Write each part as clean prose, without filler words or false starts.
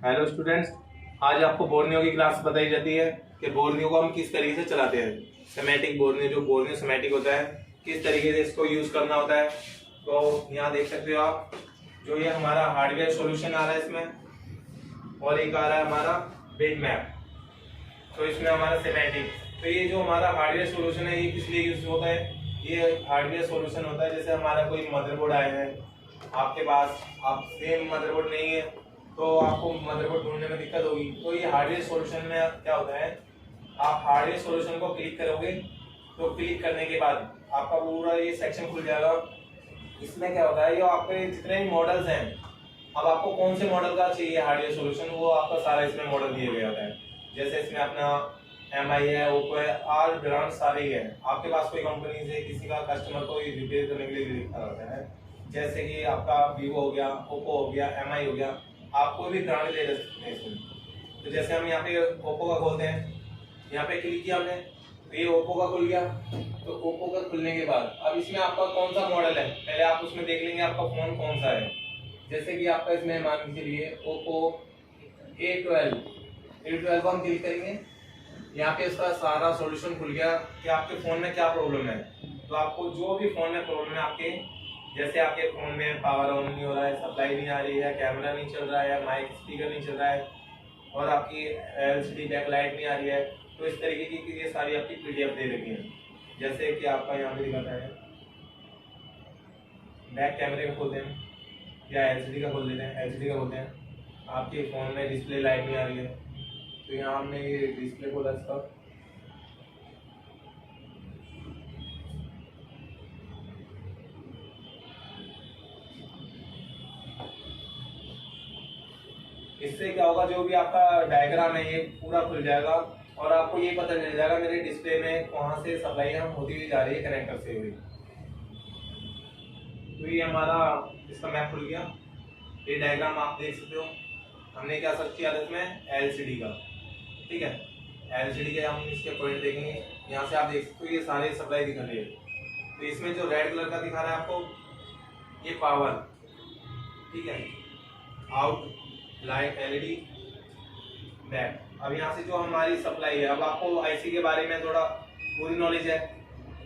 Hello students, आज आपको Borneo की क्लास बताई जाती है कि बोर्नियो को हम किस तरीके से चलाते हैं। सेमेटिक बोर्नियो, जो बोर्नियो सेमेटिक होता है, किस तरीके से इसको यूज करना होता है। तो यहाँ देख सकते हो आप, जो ये हमारा हार्डवेयर सॉल्यूशन आ रहा है इसमें, और एक आ रहा है हमारा बिट मैप। तो इसमें हमारा सेमेटिक, तो ये जो हमारा हार्डवेयर सॉल्यूशन है ये किस लिए यूज होता है। ये हार्डवेयर सॉल्यूशन होता है, जैसे हमारा कोई मदरबोर्ड आया है आपके पास, आप सेम मदरबोर्ड नहीं है तो आपको मदरबोर्ड ढूंढने में दिक्कत होगी। तो ये हार्डवेयर सॉल्यूशन में क्या होता है, आप हार्डवेयर सॉल्यूशन को क्लिक करोगे तो क्लिक करने के बाद आपका पूरा ये सेक्शन खुल जाएगा। इसमें क्या होता है, ये आपके जितने भी मॉडल्स हैं, अब आपको कौन से मॉडल का चाहिए हार्डवेयर सॉल्यूशन, वो आपका सारा इसमें मॉडल दिया गया होता है। जैसे इसमें अपना MI है, ओप्पो है, आर ब्रांड सारे ही है। आपके पास कोई कंपनी से किसी का कस्टमर को रिपेयर करने के लिए लिखा होता है, जैसे कि आपका वीवो हो गया, ओप्पो हो गया, MI हो गया, आप कोई भी ब्रांड ले सकते हैं इसमें। तो जैसे हम यहाँ पे ओप्पो का खोलते हैं, यहाँ पे क्लिक किया हमने तो ये ओप्पो का खुल गया। तो ओप्पो का खुलने के बाद अब इसमें आपका कौन सा मॉडल है, पहले आप उसमें देख लेंगे आपका फोन कौन सा है। जैसे कि आपका इसमें मान के लिए ओप्पो A12 को हम क्लिक करेंगे, यहाँ पे इसका सारा सॉल्यूशन खुल गया कि आपके फोन में क्या प्रॉब्लम है। तो आपको जो भी फोन में प्रॉब्लम है आपके, जैसे आपके फोन में पावर ऑन नहीं हो रहा है, सप्लाई नहीं आ रही है, कैमरा नहीं चल रहा है, माइक स्पीकर नहीं चल रहा है, और आपकी LCD बैक लाइट नहीं आ रही है, तो इस तरीके की ये सारी आपकी PDF दे रखी है। जैसे कि आपका यहाँ पे दिखाता है, बैक कैमरे का खोलते हैं या LCD का खोल देते हैं, LCD का खोलते हैं, आपके फोन में डिस्प्ले लाइट नहीं आ रही है, तो यहाँ हमने ये डिस्प्ले खोला इसका, इससे क्या होगा, जो भी आपका डायग्राम है ये पूरा खुल जाएगा और आपको ये पता चल जाएगा मेरे डिस्प्ले में कहाँ से सप्लाई हम होती हुई जा रही है कनेक्टर से हुई। तो ये हमारा इसका मैप खुल गया, ये डायग्राम आप देख सकते हो। हमने क्या सर्च किया था इसमें, LCD का, ठीक है। LCD के हम इसके पॉइंट देखेंगे, यहाँ से आप देख सकते हो ये सारे सप्लाई दिखा रही है। तो इसमें जो रेड कलर का दिखा रहा है आपको, ये पावर, ठीक है, आउट लाइट LED बैक। अब यहाँ से जो हमारी सप्लाई है, अब आपको IC के बारे में थोड़ा पूरी नॉलेज है।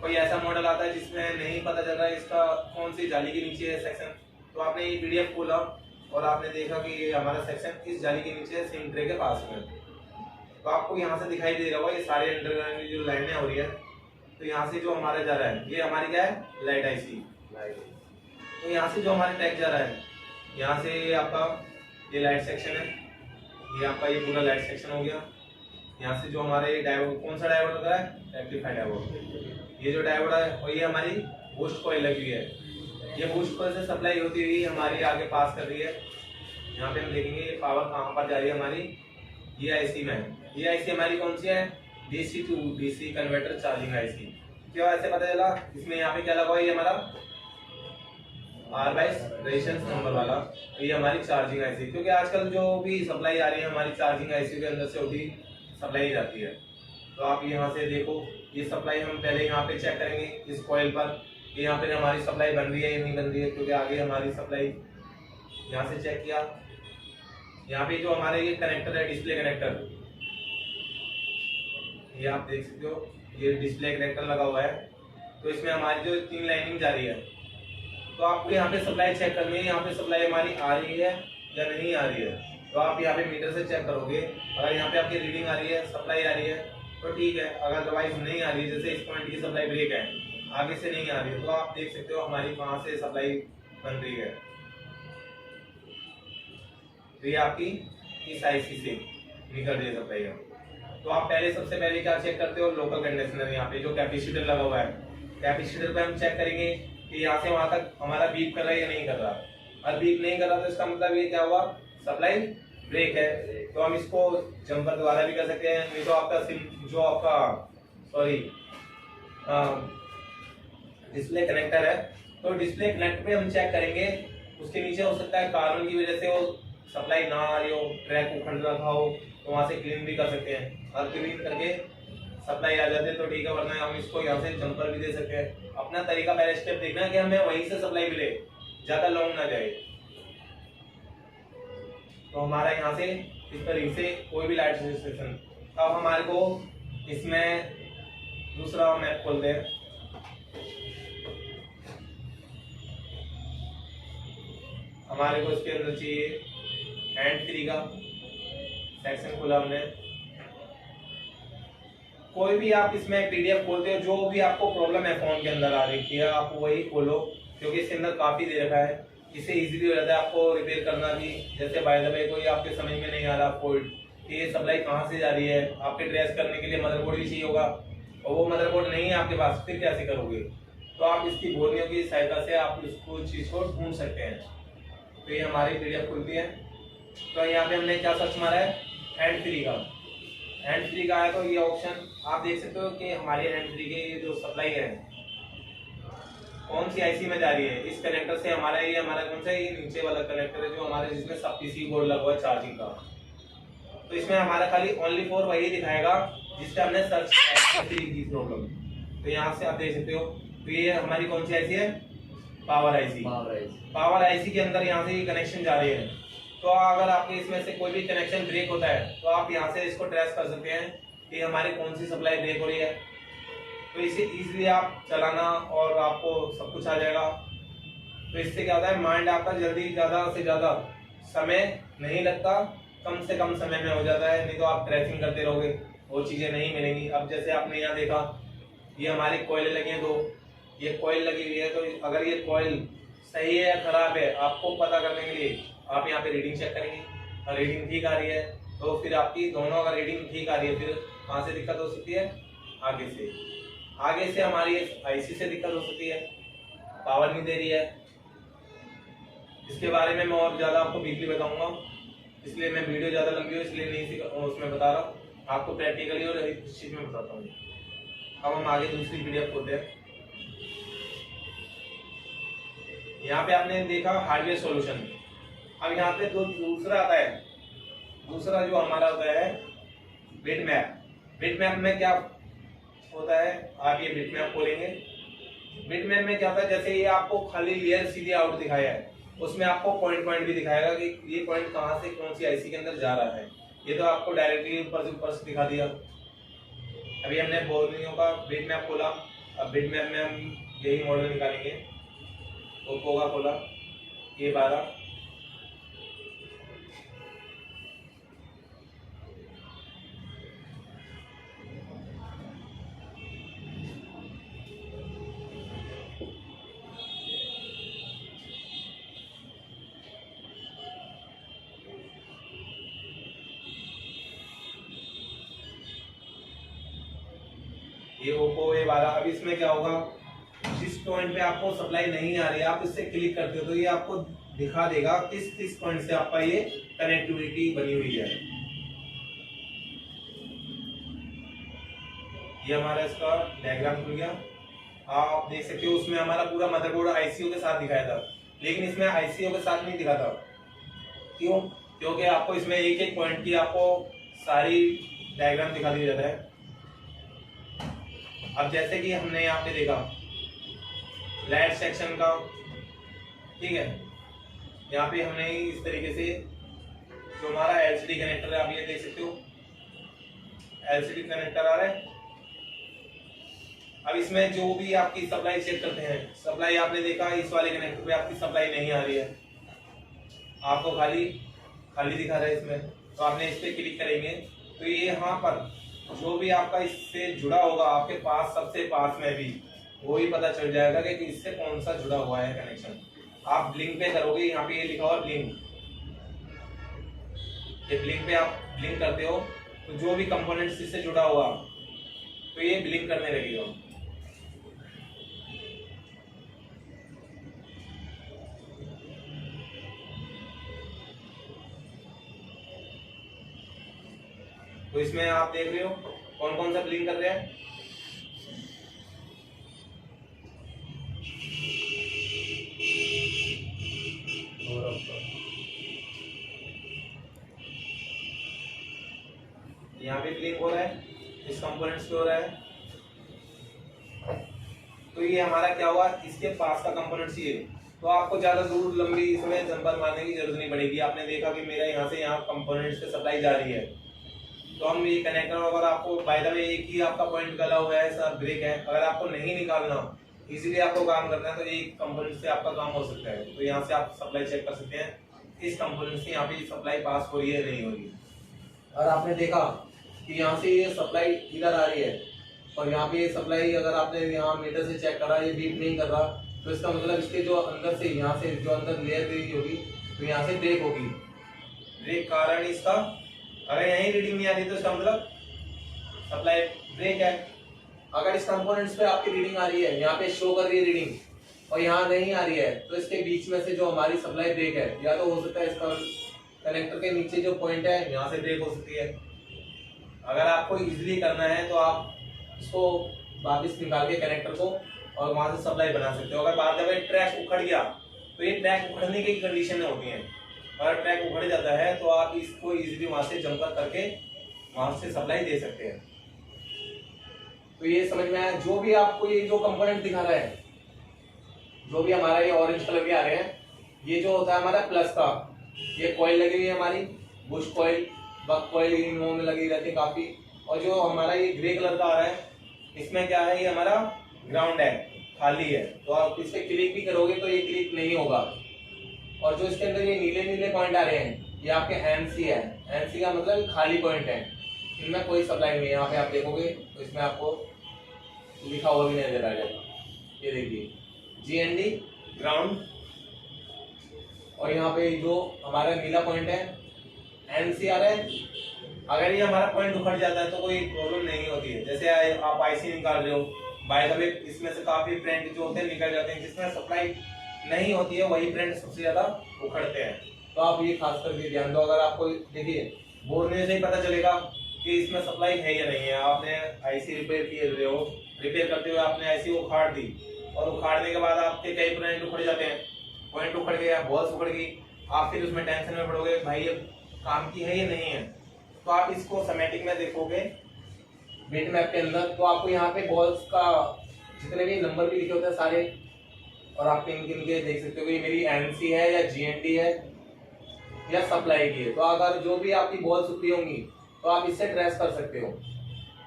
कोई ऐसा मॉडल आता है जिसमें नहीं पता चल रहा है इसका कौन सी जाली के नीचे है सेक्शन, तो आपने ये PDF खोला और आपने देखा कि ये हमारा सेक्शन इस जाली के नीचे है, सिम ट्रे के पास में। तो आपको यहाँ से दिखाई दे रहा होगा ये सारे अंडरग्राउंड जो लाइनें हो रही है। तो यहाँ से जो हमारा जा रहा है, ये हमारी क्या है, लाइट IC। तो यहाँ से जो हमारे टैग जा रहा है, यहाँ से आपका ये लाइट सेक्शन है, ये आपका ये पूरा लाइट सेक्शन हो गया। यहाँ से जो हमारे डायोड, कौन सा डायोड होता है, रेक्टिफायर डायोड, ये जो डायोड है, और ये हमारी बूस्ट कॉइल लगी हुई है। ये बूस्ट कॉइल से सप्लाई होती हुई हमारी आगे पास कर रही है। यहाँ पे हम देखेंगे ये पावर कहाँ पर जा रही है हमारी, ये IC में। ये IC हमारी कौन सी है, DC to DC converter charging IC। क्यों ऐसे पता चला, इसमें यहाँ पे क्या लगा हुआ है, ये हमारा R22 रेजिस्टेंस नंबर वाला, ये हमारी चार्जिंग IC। क्योंकि आजकल जो भी सप्लाई आ रही है हमारी चार्जिंग IC के अंदर से होती सप्लाई जाती है। तो आप यहाँ से देखो, ये सप्लाई हम पहले यहाँ पे चेक करेंगे इस कॉइल पर, कि यहाँ पे हमारी सप्लाई बन रही है या नहीं बन रही है, क्योंकि आगे हमारी सप्लाई यहाँ से चेक किया। यहाँ पे जो हमारे ये कनेक्टर है, डिस्प्ले कनेक्टर, ये आप देख सकते हो, ये डिस्प्ले कनेक्टर लगा हुआ है। तो इसमें हमारी जो 3 लाइनिंग जा रही है, तो आपको यहाँ पे सप्लाई चेक करनी है, यहाँ पे सप्लाई हमारी आ रही है या नहीं आ रही है। तो आप यहाँ पे मीटर से चेक करोगे, अगर यहाँ पे आपकी रीडिंग आ रही है, सप्लाई आ रही है, तो ठीक है। अगर अदरवाइज नहीं आ रही है, जैसे इस पॉइंट की सप्लाई ब्रेक है, आगे से नहीं आ रही है, तो आप देख सकते हो हमारी कहाँ से सप्लाई बन रही है। तो ये आपकी इस IC से निकल रही है सप्लाई है। तो आप सबसे पहले क्या चेक करते हो, लोकल कंडीशनर, यहाँ पे जो कैपेसिटर लगा हुआ है, कैपेसिटर पे हम चेक करेंगे कि यहाँ से वहां तक हमारा बीप कर रहा है या नहीं कर रहा। अगर बीप नहीं कर रहा तो इसका मतलब ये क्या हुआ, सप्लाई ब्रेक है। तो हम इसको जंपर द्वारा भी कर सकते हैं, नहीं तो आपका सिम जो आपका डिस्प्ले कनेक्टर है, तो डिस्प्ले कनेक्ट पे हम चेक करेंगे। उसके नीचे हो सकता है कार्बन की वजह से वो सप्लाई ना आ रही हो, ट्रैक उखड़ रखा हो, तो वहां से क्लीन भी कर सकते हैं। और क्लीन करके सप्लाई आ जाते तो ठीक है, वरना हम इसको यहाँ से जंपर भी दे सकते हैं। अपना तरीका पहले स्टेप देखना है कि हमें वहीं से सप्लाई मिले, ज्यादा लॉन्ग ना जाए। तो हमारा यहाँ से इस तरीके से कोई भी लाइट सेक्शन। अब हमारे को इसमें दूसरा मैप खोलते हैं। हमारे को इसके अंदर चाहिए हैंड फ्री का सेक्शन खोला हमने। कोई भी आप इसमें पीडीएफ खोलते हो, जो भी आपको प्रॉब्लम है फोन के अंदर आ रही है आप वही खोलो, क्योंकि इसके अंदर काफी दे रखा है, इससे इजीली हो जाता है आपको रिपेयर करना भी। जैसे बाय द वे कोई आपके समझ में नहीं आ रहा फॉल्ट कि ये सप्लाई कहाँ से जा रही है, आपके ट्रेस करने के लिए मदरबोर्ड भी चाहिए होगा और वो मदरबोर्ड नहीं है आपके पास, फिर कैसे करोगे? तो आप इसकी बोर्नियों की सहायता से आप इसको चीज को ढूंढ सकते हैं। तो ये हमारी पीडीएफ खुलती है। तो यहाँ पे हमने क्या सर्च मारा है, हैंड फ्री का। हैंड फ्री का है तो ये ऑप्शन आप देख सकते हो कि हमारी हैंड फ्री की जो सप्लाई है कौन सी आईसी में जा रही है। इस कनेक्टर से हमारा कौन सा ये नीचे वाला कनेक्टर है जो हमारे जिसमें सब पीसी बोर्ड लगा हुआ है चार्जिंग का। तो इसमें हमारा खाली ओनली फॉर वही दिखाएगा जिसका हमने सर्च की प्रॉब्लम। तो यहाँ से आप देख सकते हो। तो ये हमारी कौन सी आईसी है, पावर आईसी। पावर आईसी के अंदर यहाँ से ये कनेक्शन जा रही है। तो अगर आपके इसमें से कोई भी कनेक्शन ब्रेक होता है तो आप यहाँ से इसको ट्रेस कर सकते हैं कि हमारी कौन सी सप्लाई ब्रेक हो रही है। तो इसे इजीली आप चलाना और आपको सब कुछ आ जाएगा। तो इससे क्या होता है, माइंड आपका जल्दी ज्यादा से ज्यादा समय नहीं लगता, कम से कम समय में हो जाता है। नहीं तो आप ट्रेसिंग करते रहोगे, वो चीजें नहीं मिलेंगी। अब जैसे आपने यहाँ देखा ये हमारी कॉइल लगी है, दो ये कॉइल लगी हुई है। तो अगर ये कॉइल सही है या खराब है आपको पता करने के लिए आप यहाँ पे रीडिंग चेक करेंगे, और रीडिंग ठीक आ रही है तो फिर आपकी दोनों अगर रीडिंग ठीक आ रही है, फिर कहाँ से दिक्कत हो सकती है, आगे से हमारी आईसी से दिक्कत हो सकती है, पावर नहीं दे रही है। इसके बारे में मैं और ज्यादा आपको वीकली बताऊंगा, इसलिए मैं वीडियो ज्यादा लंबी हो इसलिए नहीं उसमें बता रहा, आपको प्रैक्टिकली और इस चीज में बताता हूँ। अब हम आगे दूसरी पीडीएफ खोलते हैं। यहाँ पे आपने देखा हार्डवेयर सॉल्यूशन। अब यहाँ पे दूसरा आता है, दूसरा जो हमारा होता है बिटमैप। बिटमैप में क्या होता है, आप ये बिटमैप खोलेंगे। बिटमैप में क्या होता है, जैसे ये आपको खाली लेयर सीधे आउट दिखाया है, उसमें आपको पॉइंट भी दिखाएगा कि ये पॉइंट कहाँ से कौन सी आईसी के अंदर जा रहा है। ये तो आपको डायरेक्टली ऊपर से दिखा दिया। अभी हमने बोर्नियो का बिटमैप खोला। अब बिटमैप में हम यही मॉडल निकालेंगे। ओप्पो का खोला A12। ये ओप्पो A12। अब इसमें क्या होगा, जिस पॉइंट पे आपको सप्लाई नहीं आ रही है आप इससे क्लिक करते हो तो ये आपको दिखा देगा किस पॉइंट से आपका ये कनेक्टिविटी बनी हुई है। ये हमारा इसका डायग्राम खुल गया। आप देख सकते हो उसमें हमारा पूरा मदरबोर्ड आईसीयू के साथ दिखाया था, लेकिन इसमें आईसीयू के साथ नहीं दिखा था। क्यों? क्योंकि आपको इसमें एक एक पॉइंट की आपको सारी डायग्राम दिखा दी जाता है। अब जैसे कि हमने यहाँ पे देखा लाइट सेक्शन का, ठीक है, यहाँ पे हमने इस तरीके से जो हमारा एलसीडी कनेक्टर है, आप ये देख सकते हो एलसीडी कनेक्टर आ रहा है। अब इसमें जो भी आपकी सप्लाई चेक करते हैं, सप्लाई आपने देखा इस वाले कनेक्टर पे आपकी सप्लाई नहीं आ रही है, आपको खाली दिखा रहा है इसमें। तो आपने इस पे क्लिक करेंगे तो ये यहाँ पर जो भी आपका इससे जुड़ा होगा आपके पास सबसे पास में भी वो ही पता चल जाएगा कि इससे कौन सा जुड़ा हुआ है कनेक्शन। आप ब्लिंक पे करोगे, यहाँ पे ये लिखा हुआ ब्लिंक, ये ब्लिंक पे आप ब्लिंक करते हो तो जो भी कंपोनेंट्स इससे जुड़ा हुआ तो ये ब्लिंक करने लगेगा। तो इसमें आप देख रहे हो कौन कौन सा ब्लिंक कर रहा है। यहाँ पे ब्लिंक हो रहा है, इस कंपोनेंट्स पे हो रहा है। तो ये हमारा क्या हुआ, इसके पास का कंपोनेंट्स ये तो आपको ज्यादा दूर लंबी इसमें जंपर मारने की जरूरत नहीं पड़ेगी। आपने देखा कि मेरा यहाँ से यहाँ कंपोनेंट्स पे सप्लाई जा रही है, तो हम ये कनेक्टर, अगर आपको बाय द वे एक ही आपका पॉइंट गला हुआ है, सर ब्रेक है, अगर आपको नहीं निकालना, इजीली आपको काम करना है, तो ये कंपोनेंट से आपका काम हो सकता है। तो यहाँ से आप सप्लाई चेक कर सकते हैं इस कंपोनेंट से यहाँ पे सप्लाई पास हो रही है नहीं हो रही है। और आपने देखा कि यहाँ से ये सप्लाई इधर आ रही है और यहाँ पे ये सप्लाई, अगर आपने यहाँ मीटर से चेक करा, ये बीट नहीं कर रहा, तो इसका मतलब इसके जो अंदर से यहाँ से जो अंदर लेयर गई होगी, तो यहाँ से ब्रेक होगी। ब्रेक कारण इसका, अगर यही रीडिंग नहीं आ रही तो इसका मतलब सप्लाई ब्रेक है। अगर इस कंपोनेंट्स पे आपकी रीडिंग आ रही है, यहाँ पे शो कर रही है रीडिंग, और यहाँ नहीं आ रही है, तो इसके बीच में से जो हमारी सप्लाई ब्रेक है, या तो हो सकता है इसका कनेक्टर के नीचे जो पॉइंट है यहाँ से ब्रेक हो सकती है। अगर आपको इजीली करना है तो आप इसको वापस निकाल के कनेक्टर को और वहां से सप्लाई बना सकते हो। अगर बाद में ट्रैक उखड़ गया तो ये ट्रैक उखड़ने की कंडीशन में होती है। अगर ट्रैक उखड़ जाता है तो आप इसको इजीली वहां से जंपर करके वहां से सप्लाई दे सकते हैं। तो ये समझ में आया। जो भी आपको ये जो कंपोनेंट दिखा रहा है, जो भी हमारा ये ऑरेंज कलर के आ रहे हैं, ये जो होता है हमारा प्लस का, ये कॉइल लगी हुई है हमारी, बुश कॉइल, बक कॉइल इनमें लगी रहती है काफी। और जो हमारा ये ग्रे कलर का आ रहा है, इसमें क्या है, ये हमारा ग्राउंड है, खाली है, तो आप इस पे क्लिक भी करोगे तो ये क्लिक नहीं होगा। और जो इसके अंदर ये नीले नीले पॉइंट आ रहे हैं, ये आपके एनसी है। एनसी का मतलब खाली पॉइंट है, इनमें कोई सप्लाई नहीं है। यहाँ पे आप देखोगे तो इसमें आपको लिखा हुआ भी नजर आ जाएगा, ये देखिए जीएनडी ग्राउंड। और यहाँ पे जो हमारा नीला पॉइंट है एनसीआर है। अगर ये हमारा पॉइंट उखड़ जाता है तो कोई प्रॉब्लम नहीं होती है। जैसे आप आईसी निकाल रहे हो, बाय द वे इसमें से काफी प्रिंट जो होते हैं निकल जाते हैं, जिसमें सप्लाई नहीं होती है वही प्रिंट सबसे ज्यादा उखड़ते हैं। तो आप ये खास करके ध्यान दो। अगर आपको देखिए बोलने से ही पता चलेगा कि इसमें सप्लाई है या नहीं है। आपने आईसी रिपेयर किए रहे हो, रिपेयर करते हुए आपने आईसी उखाड़ दी, और उखाड़ने के बाद आपके कई पॉइंट उखड़ जाते हैं, पॉइंट उखड़ गया, बॉल्स उखड़ गई, आप फिर उसमें टेंशन में पड़ोगे भाई ये काम की है या नहीं है। तो आप इसको समेटिक में देखोगे बिट मैप के अंदर, तो आपको यहाँ पे बॉल्स का जितने भी नंबर भी लिखे होते हैं सारे, और आप किन किन के देख सकते हो कि मेरी एनसी है या जीएनडी है या सप्लाई की है। तो अगर जो भी आपकी बॉल्स उखड़ी होंगी तो आप इससे ट्रेस कर सकते हो,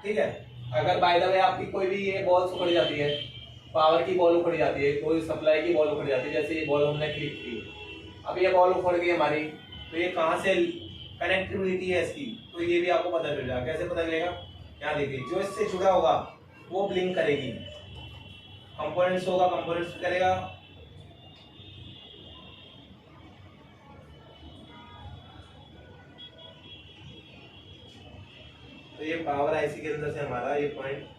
ठीक है। अगर बाय द वे आपकी कोई भी ये बॉल्स उखड़ जाती है, पावर की बॉल उखड़ जाती है, कोई सप्लाई की बॉल उखड़ जाती है, जैसे ये बॉल हमने क्लिक की, अब ये बॉल उखड़ गई हमारी, तो ये कहाँ से कनेक्टिविटी है इसकी, तो ये भी आपको पता चल जाएगा। कैसे पता चलेगा, यहाँ देखिए जो इससे जुड़ा होगा वो ब्लिंक करेगी, कंपोनेंट्स होगा कंपोनेंट्स करेगा, तो ये पावर आईसी के अंदर से हमारा ये पॉइंट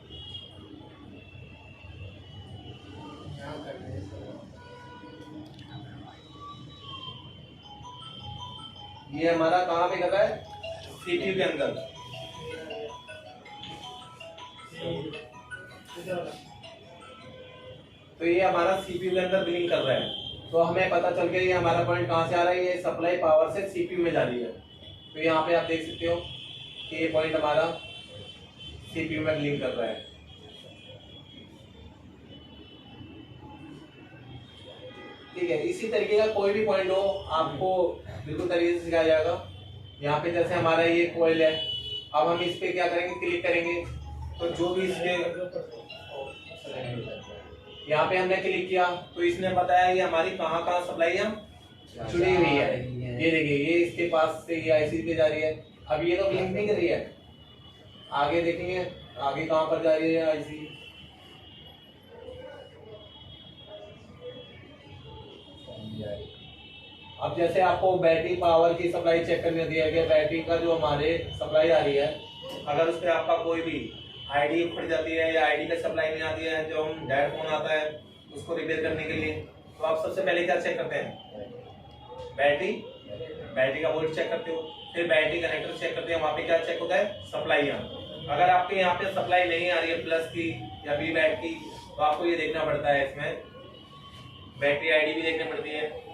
ये हमारा कहाँ पे कर रहा है, सीपीयू के अंदर। तो ये हमारा सीपीयू के अंदर ब्लिंक कर रहा है, तो हमें पता चल गया ये हमारा पॉइंट कहाँ से आ रहा है, ये सप्लाई पावर से सीपीयू में जा रही है। तो यहाँ पे आप देख सकते हो कि ये पॉइंट हमारा सीपीयू में ब्लिंक कर रहा है। ठीक है, इसी तरीके का कोई भी पॉइंट हो आपको बिल्कुल तरीके से सिखाया जाएगा। यहाँ पे जैसे हमारा ये कॉइल है, अब हम इस पे क्या करेंगे, क्लिक करेंगे, तो जो भी इसके यहाँ पे हमने क्लिक किया तो इसने बताया ये हमारी कहाँ कहाँ सप्लाई है जुड़ी हुई है। ये देखिए ये इसके पास से ये आईसी पे जा रही है, अब ये तो ब्लिंक नहीं कर रही है। आगे देखेंगे आगे कहाँ पर जा रही है आईसी, अब जैसे आपको बैटरी पावर की सप्लाई चेक करनी होती है कि बैटरी का जो हमारे सप्लाई आ रही है, अगर उस पर आपका कोई भी आईडी उखड़ जाती है या आईडी का सप्लाई नहीं आती है, जो हम डेड फोन आता है उसको रिपेयर करने के लिए, तो आप सबसे पहले क्या चेक करते हैं, बैटरी का वोल्ट चेक करते हो, फिर बैटरी कनेक्टर चेक करते हैं, वहाँ पे क्या चेक होता है, सप्लाई। अगर आपके यहाँ पे सप्लाई नहीं आ रही है प्लस की या बी बैट की, तो आपको ये देखना पड़ता है, इसमें बैटरी आईडी भी देखनी पड़ती है,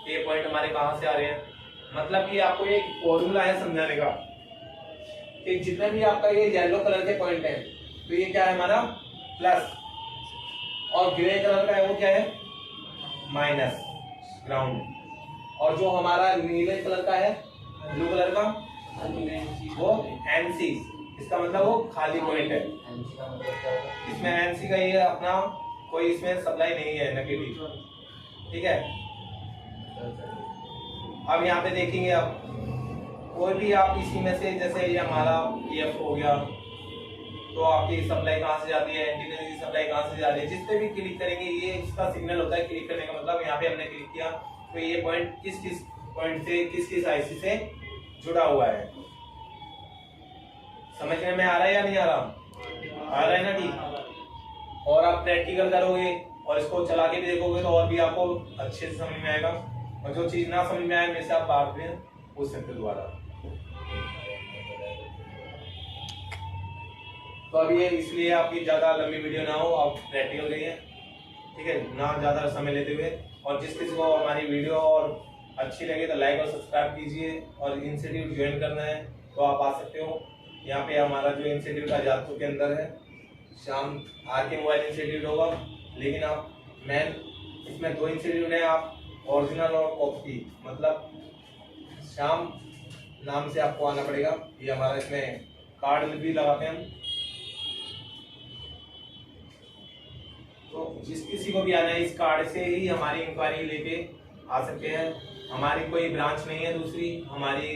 ये पॉइंट हमारे कहाँ से आ रहे हैं। मतलब कि आपको एक फॉर्मूला है समझाने का कि जितने भी आपका ये येलो कलर के पॉइंट है, तो ये क्या है हमारा प्लस, और ग्रे कलर का है वो क्या है माइनस। ग्राउंड। और जो हमारा नीले कलर का है, ब्लू कलर का, वो एनसी, इसका मतलब वो खाली पॉइंट है। इसमें एनसी का ये अपना कोई इसमें सप्लाई नहीं है नेगेटिव, ठीक है। अब यहाँ पे देखेंगे, अब कोई भी आप इसी में से, जैसे ये हमारा EF हो गया, तो आपकी सप्लाई कहाँ से जाती है, एंटीना की सप्लाई कहाँ से जा रही है, जिस पे भी क्लिक करेंगे ये इसका सिग्नल होता है। क्लिक करने का मतलब यहाँ पे हमने क्लिक किया तो ये पॉइंट किस किस पॉइंट से, किस किस IC से जुड़ा हुआ है। समझने में आ रहा है या नहीं आ रहा? आ रहा है ना, ठीक। और आप प्रैक्टिकल करोगे और इसको चला के भी देखोगे तो और भी आपको अच्छे से समझ में आएगा। और जो चीज ना समझ में आए मेरे से आप बात में पूछ सकते हो दोबारा। तो अब ये इसलिए आपकी ज्यादा लंबी वीडियो ना हो, आप प्रैक्टिकल करिए, ठीक है, ना ज्यादा समय लेते हुए। और जिस किसी को हमारी वीडियो और अच्छी लगे तो लाइक और सब्सक्राइब कीजिए। और इंस्टीट्यूट ज्वाइन करना है तो आप आ सकते हो। यहाँ पे हमारा जो इंस्टीट्यूट आजादपुर के अंदर है, श्याम RK मोबाइल इंस्टीट्यूट होगा। लेकिन आप मेन इसमें 2 इंस्टीट्यूट है, आप ओरिजिनल और कॉपी, मतलब श्याम नाम से आपको आना पड़ेगा। ये हमारा इसमें कार्ड भी लगाते हैं हम। तो जिस किसी को भी आना है इस कार्ड से ही हमारी इंक्वायरी लेके आ सकते हैं। हमारी कोई ब्रांच नहीं है दूसरी, हमारी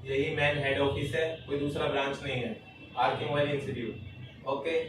यही मेन हेड ऑफिस है, कोई दूसरा ब्रांच नहीं है, RK मोबाइल इंस्टीट्यूट। ओके।